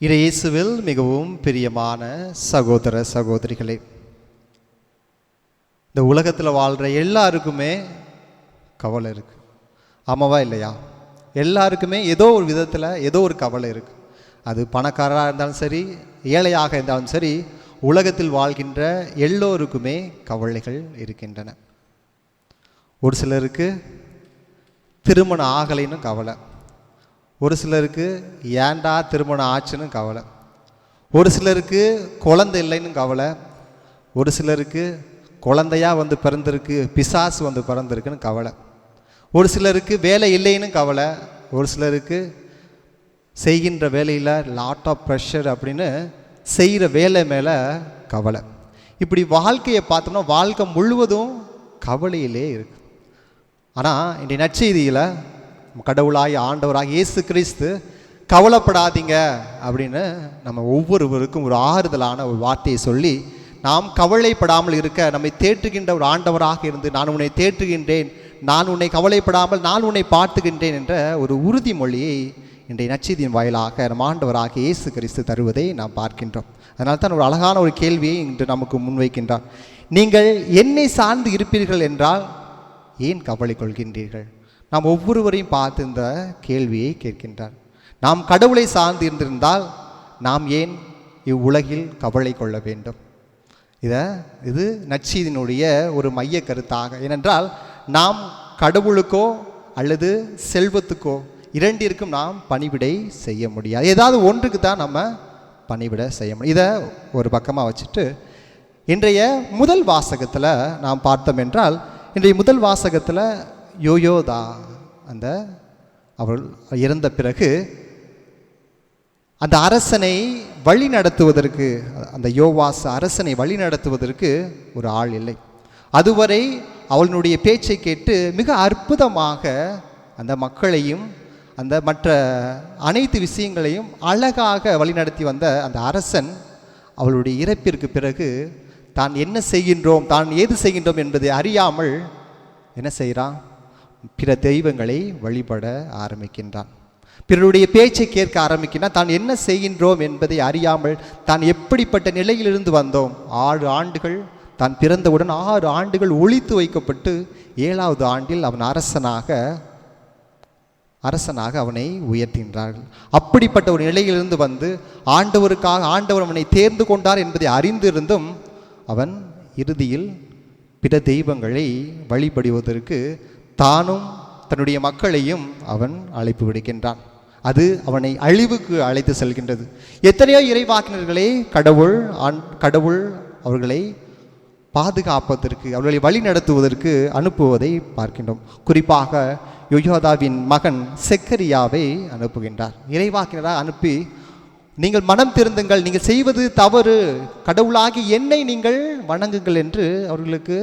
இயேசுவில் மிகவும் பிரியமான சகோதர சகோதரிகளே, இந்த உலகத்தில் வாழ்கிற எல்லாருக்குமே கவலை இருக்குது. ஆமாவா இல்லையா? எல்லாருக்குமே ஏதோ ஒரு விதத்தில் ஏதோ ஒரு கவலை இருக்குது. அது பணக்காரராக இருந்தாலும் சரி, ஏழையாக இருந்தாலும் சரி, உலகத்தில் வாழ்கின்ற எல்லோருக்குமே கவலைகள் இருக்கின்றன. ஒரு சிலருக்கு திருமணம் ஆகலைன்னு கவலை, ஒரு சிலருக்கு ஏண்டா திருமணம் ஆச்சுன்னு கவலை, ஒரு சிலருக்கு குழந்தை இல்லைன்னு கவலை, ஒரு சிலருக்கு குழந்தையா வந்து பிறந்திருக்கு, பிசாசு வந்து பிறந்திருக்குன்னு கவலை, ஒரு சிலருக்கு வேலை இல்லைன்னு கவலை, ஒரு சிலருக்கு செய்கின்ற வேலையில் லாட் ஆஃப் ப்ரெஷர் அப்படின்னு செய்கிற வேலை மேலே கவலை. இப்படி வாழ்க்கையை பார்த்தோம்னா வாழ்க்கை முழுவதும் கவலையிலே இருக்கு. ஆனால் இன்றைய நற்செய்தியில் கடவுளாய் ஆண்டவராக இயேசு கிறிஸ்து கவலைப்படாதீங்க அப்படின்னு நம்ம ஒவ்வொருவருக்கும் ஒரு ஆறுதலான ஒரு வார்த்தையை சொல்லி நாம் கவலைப்படாமல் இருக்க நம்மை தேற்றுகின்ற ஒரு ஆண்டவராக இருந்து, நான் உன்னை தேற்றுகின்றேன், நான் உன்னை கவலைப்படாமல் நான் உன்னை பார்த்துகின்றேன் என்ற ஒரு உறுதிமொழியை இன்றைய நற்செய்தியின் வாயிலாக நம் ஆண்டவராக இயேசு கிறிஸ்து தருவதை நாம் பார்க்கின்றோம். அதனால தான் ஒரு அழகான ஒரு கேள்வியை இன்று நமக்கு முன்வைக்கின்றார். நீங்கள் என்னை சார்ந்து இருப்பீர்கள் என்றால் ஏன் கவலை கொள்கின்றீர்கள்? நாம் ஒவ்வொருவரையும் பார்த்து இந்த கேள்வியை கேட்கின்றார். நாம் கடவுளை சார்ந்து இருந்திருந்தால் நாம் ஏன் இவ்வுலகில் கவலை கொள்ள வேண்டும்? இது நற்செய்தியினுடைய ஒரு மைய கருத்தாக. ஏனென்றால் நாம் கடவுளுக்கோ அல்லது செல்வத்துக்கோ இரண்டிற்கும் நாம் பணிவிடை செய்ய முடியாது. ஏதாவது ஒன்றுக்கு தான் நம்ம பணிவிடை செய்ய முடியும். இதை ஒரு பக்கமாக வச்சுட்டு இன்றைய முதல் வாசகத்தில் நாம் பார்த்தோம் என்றால், இன்றைய முதல் வாசகத்தில் யோயோதா அந்த அவள் இறந்த பிறகு அந்த அரசனை வழி நடத்துவதற்கு, அந்த யோவாஸ் அரசனை வழி நடத்துவதற்கு ஒரு ஆள் இல்லை. அதுவரை அவளுடைய பேச்சை கேட்டு மிக அற்புதமாக அந்த மக்களையும் அந்த மற்ற அனைத்து விஷயங்களையும் அழகாக வழிநடத்தி வந்த அந்த அரசன் அவளுடைய இறப்பிற்கு பிறகு தான் என்ன செய்கின்றோம், தான் ஏது செய்கின்றோம் என்பதை அறியாமல் என்ன செய்கிறான்? பிற தெய்வங்களை வழிபட ஆரம்பிக்கின்றான். பிறருடைய பேச்சை கேட்க ஆரம்பிக்கின்றான். தான் என்ன செய்கின்றோம் என்பதை அறியாமல், தான் எப்படிப்பட்ட நிலையிலிருந்து வந்தோம், 6 ஆண்டுகள் தான் பிறந்தவுடன் 6 ஆண்டுகள் ஒளித்து வைக்கப்பட்டு 7வது ஆண்டில் அவன் அரசனாக அவனை உயர்த்துகின்றார்கள். அப்படிப்பட்ட ஒரு நிலையிலிருந்து வந்து ஆண்டவருக்காக ஆண்டவர் அவனை தேர்ந்து கொண்டார் என்பதை அறிந்திருந்தும் அவன் இறுதியில் பிற தெய்வங்களை வழிபடுவதற்கு தானும் தன்னுடைய மக்களையும் அவன் அழைப்பு விடுக்கின்றான். அது அவனை அழிவுக்கு அழைத்து செல்கின்றது. எத்தனையோ இறைவாக்கினர்களை கடவுள் அவர்களை பாதுகாப்பதற்கு, அவர்களை வழி நடத்துவதற்கு அனுப்புவதை பார்க்கின்றோம். குறிப்பாக யோயோதாவின் மகன் செக்கரியாவை அனுப்புகின்றார். இறைவாக்கினராக அனுப்பி, நீங்கள் மனம் திருந்துங்கள், நீங்கள் செய்வது தவறு, கடவுளாகி என்னை நீங்கள் வணங்குங்கள் என்று அவர்களுக்கு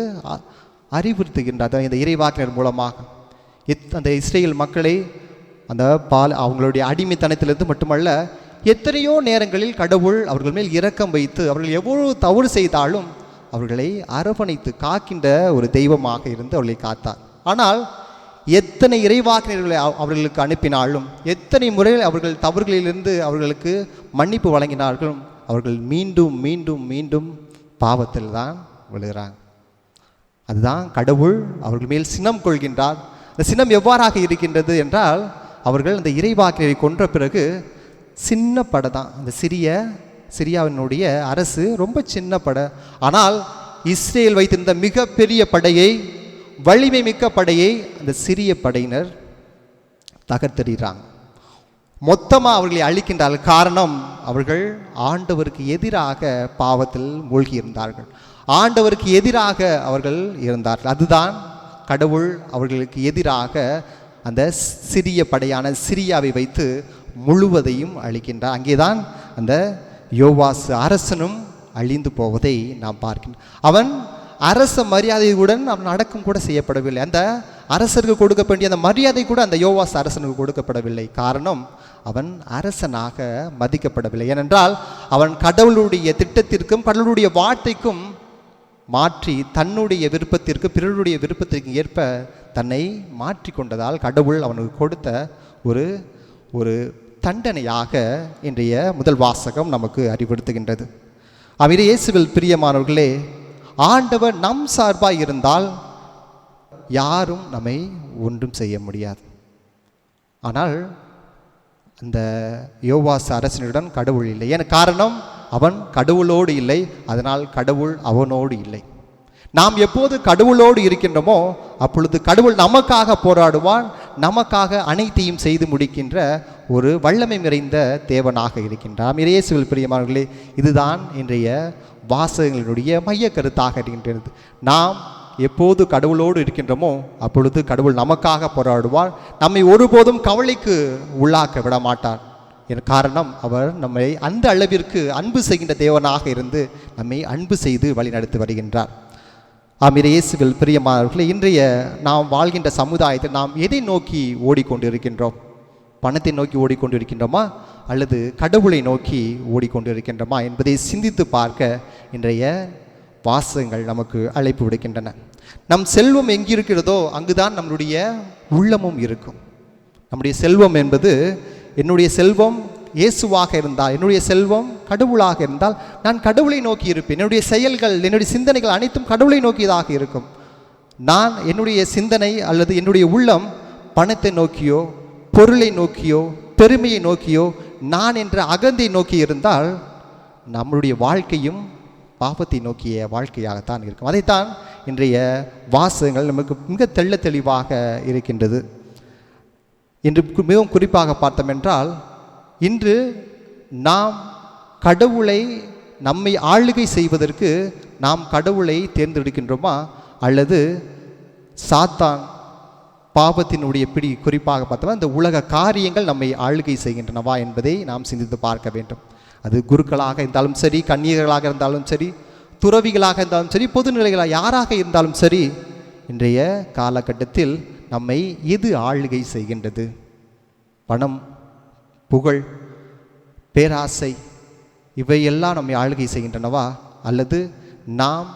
அறிவுறுத்துகின்றார். இந்த இறைவாக்கினர் மூலமாக அந்த இஸ்ரேல் மக்களை அந்த அவங்களுடைய அடிமைத்தனத்திலிருந்து மட்டுமல்ல, எத்தனையோ நேரங்களில் கடவுள் அவர்கள் மேல் இரக்கம் வைத்து அவர்கள் எவ்வளவு தவறு செய்தாலும் அவர்களை அரவணைத்து காக்கின்ற ஒரு தெய்வமாக இருந்து அவர்களை காத்தார். ஆனால் எத்தனை இறைவாக்கினர்களை அவர்களுக்கு அனுப்பினாலும், எத்தனை முறையில் அவர்கள் தவறுகளிலிருந்து அவர்களுக்கு மன்னிப்பு வழங்கினார்களும் அவர்கள் மீண்டும் மீண்டும் மீண்டும் பாவத்தில் தான் விழுகிறாங்க. அதுதான் கடவுள் அவர்கள் மேல் சினம் கொள்கின்றார். அந்த சினம் எவ்வாறாக இருக்கின்றது என்றால், அவர்கள் அந்த இறைவாக்கினரை கொன்ற பிறகு சின்ன படை தான், அந்த சிரியாவினுடைய அரசு ரொம்ப சின்ன படை. ஆனால் இஸ்ரேல் வைத்திருந்த மிகப்பெரிய படையை, வலிமை மிக்க படையை அந்த சிறிய படையினர் தகர்த்தெறிகிறாங்க. மொத்தமாக அவர்களை அழிக்கின்றார்கள். காரணம், அவர்கள் ஆண்டவருக்கு எதிராக பாவத்தில் மூழ்கி இருந்தார்கள், ஆண்டவருக்கு எதிராக அவர்கள் இருந்தார்கள். அதுதான் கடவுள் அவர்களுக்கு எதிராக அந்த சிறிய படையான சிரியாவை வைத்து முழுவதையும் அழிக்கின்றார். அங்கேதான் அந்த யோவாஸ் அரசனும் அழிந்து போவதை நாம் பார்க்கின்றோம். அவன் அரச மரியாதையுடன் அவன் அடக்கம் கூட செய்யப்படவில்லை. அந்த அரசருக்கு கொடுக்க வேண்டிய அந்த மரியாதை கூட அந்த யோவாஸ் அரசனுக்கு கொடுக்கப்படவில்லை. காரணம், அவன் அரசனாக மதிக்கப்படவில்லை. ஏனென்றால் அவன் கடவுளுடைய திட்டத்திற்கும் கடவுளுடைய வார்த்தைக்கும் மாற்றி தன்னுடைய விருப்பத்திற்கு, பிறருடைய விருப்பத்திற்கு ஏற்ப தன்னை மாற்றி கொண்டதால் கடவுள் அவனுக்கு கொடுத்த ஒரு தண்டனையாக இன்றைய முதல் வாசகம் நமக்கு அறிவுறுத்துகின்றது. அவ்விரு இயேசுவில் பிரியமானவர்களே, ஆண்டவர் நம் சார்பாக இருந்தால் யாரும் நம்மை ஒன்றும் செய்ய முடியாது. ஆனால் அந்த யோவாஸ் அரசனுடன் கடவுள் இல்லை. ஏன் காரணம்? அவன் கடவுளோடு இல்லை, அதனால் கடவுள் அவனோடு இல்லை. நாம் எப்போது கடவுளோடு இருக்கின்றோமோ அப்பொழுது கடவுள் நமக்காக போராடுவான், நமக்காக அனைத்தையும் செய்து முடிக்கின்ற ஒரு வல்லமை நிறைந்த தேவனாக இருக்கின்றார். இயேசுவில் பிரியமானவர்களே, இதுதான் இன்றைய வாசகங்களுடைய மைய கருத்தாக இருக்கின்றது. நாம் எப்போது கடவுளோடு இருக்கின்றோமோ அப்பொழுது கடவுள் நமக்காக போராடுவார், நம்மை ஒருபோதும் கவலைக்கு உள்ளாக்க விட மாட்டார். என் காரணம், அவர் நம்மை அந்த அளவிற்கு அன்பு செய்கின்ற தேவனாக இருந்து நம்மை அன்பு செய்து வழிநடத்தி வருகின்றார். இயேசுவில் பிரியமானவர்களே, இன்றைய நாம் வாழ்கின்ற சமுதாயத்தில் நாம் எதை நோக்கி ஓடிக்கொண்டு இருக்கின்றோம்? பணத்தை நோக்கி ஓடிக்கொண்டு இருக்கின்றோமா அல்லது கடவுளை நோக்கி ஓடிக்கொண்டு இருக்கின்றோமா என்பதை சிந்தித்து பார்க்க இன்றைய வாசகங்கள் நமக்கு அழைப்பு விடுக்கின்றன. நம் செல்வம் எங்கிருக்கிறதோ அங்குதான் நம்முடைய உள்ளமும் இருக்கும். நம்முடைய செல்வம் என்பது, என்னுடைய செல்வம் இயேசுவாக இருந்தால், என்னுடைய செல்வம் கடவுளாக இருந்தால் நான் கடவுளை நோக்கி இருப்பேன். என்னுடைய செயல்கள், என்னுடைய சிந்தனைகள் அனைத்தும் கடவுளை நோக்கியதாக இருக்கும். நான் என்னுடைய சிந்தனை அல்லது என்னுடைய உள்ளம் பணத்தை நோக்கியோ பொருளை நோக்கியோ பெருமையை நோக்கியோ நான் என்ற அகந்தை நோக்கி இருந்தால் நம்முடைய வாழ்க்கையும் பாவத்தை நோக்கிய வாழ்க்கையாகத்தான் இருக்கும். அதைத்தான் இன்றைய வாசகங்கள் நமக்கு மிக தெள்ள தெளிவாக இருக்கின்றது. இன்று மிகவும் குறிப்பாக பார்த்தோம் என்றால், இன்று நாம் கடவுளை நம்மை ஆளுகை செய்வதற்கு நாம் கடவுளை தேர்ந்தெடுக்கின்றோமா அல்லது சாத்தான் பாவத்தினுடைய பிடி, குறிப்பாக பார்த்தோம்னா இந்த உலக காரியங்கள் நம்மை ஆளுகை செய்கின்றனவா என்பதை நாம் சிந்தித்து பார்க்க வேண்டும். அது குருக்களாக இருந்தாலும் சரி, கன்னியர்களாக இருந்தாலும் சரி, துறவிகளாக இருந்தாலும் சரி, பொதுநிலைகளாக யாராக இருந்தாலும் சரி, இன்றைய காலகட்டத்தில் நம்மை எது ஆளுகை செய்கின்றது? பணம், புகழ், பேராசை இவையெல்லாம் நம்மை ஆளுகை செய்கின்றனவா அல்லது நாம்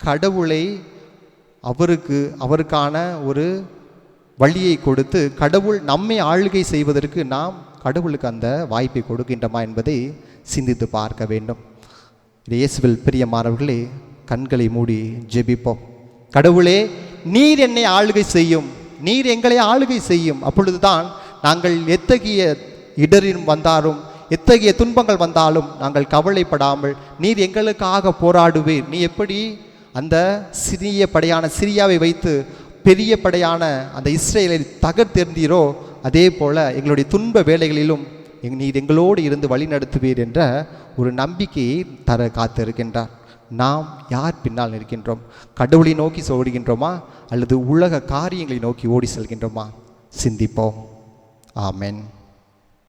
கடவுளை அவருக்கான ஒரு வழியை கொடுத்து கடவுள் நம்மை ஆளுகை செய்வதற்கு நாம் கடவுளுக்கு அந்த வாய்ப்பை கொடுக்கின்றோமா என்பதை சிந்தித்து பார்க்க வேண்டும். இயேசுவில் பிரியமானவர்களே, கண்களை மூடி ஜெபிப்போம். கடவுளே, நீர் என்னை ஆளுகை செய்யும், நீர் எங்களை ஆளுகை செய்யும். அப்பொழுதுதான் நாங்கள் எத்தகைய இடரில் வந்தாலும் எத்தகைய துன்பங்கள் வந்தாலும் நாங்கள் கவலைப்படாமல் நீர் எங்களுக்காக போராடுவீர். நீ எப்படி அந்த சிறிய படையான சிரியாவை வைத்து பெரிய படையான அந்த இஸ்ரேலை தகர்த்தெறிந்தீரோ அதே போல எங்களுடைய துன்ப வேளைகளிலும் நீர் எங்களோடு இருந்து வழி நடத்துவீர் என்ற ஒரு நம்பிக்கையை தர காத்திருக்கின்றார். நாம் யார் பின்னால் நிற்கின்றோம்? கடவுளை நோக்கி ஓடுகின்றோமா அல்லது உலக காரியங்களை நோக்கி ஓடி செல்கின்றோமா? சிந்திப்போம். ஆமென்.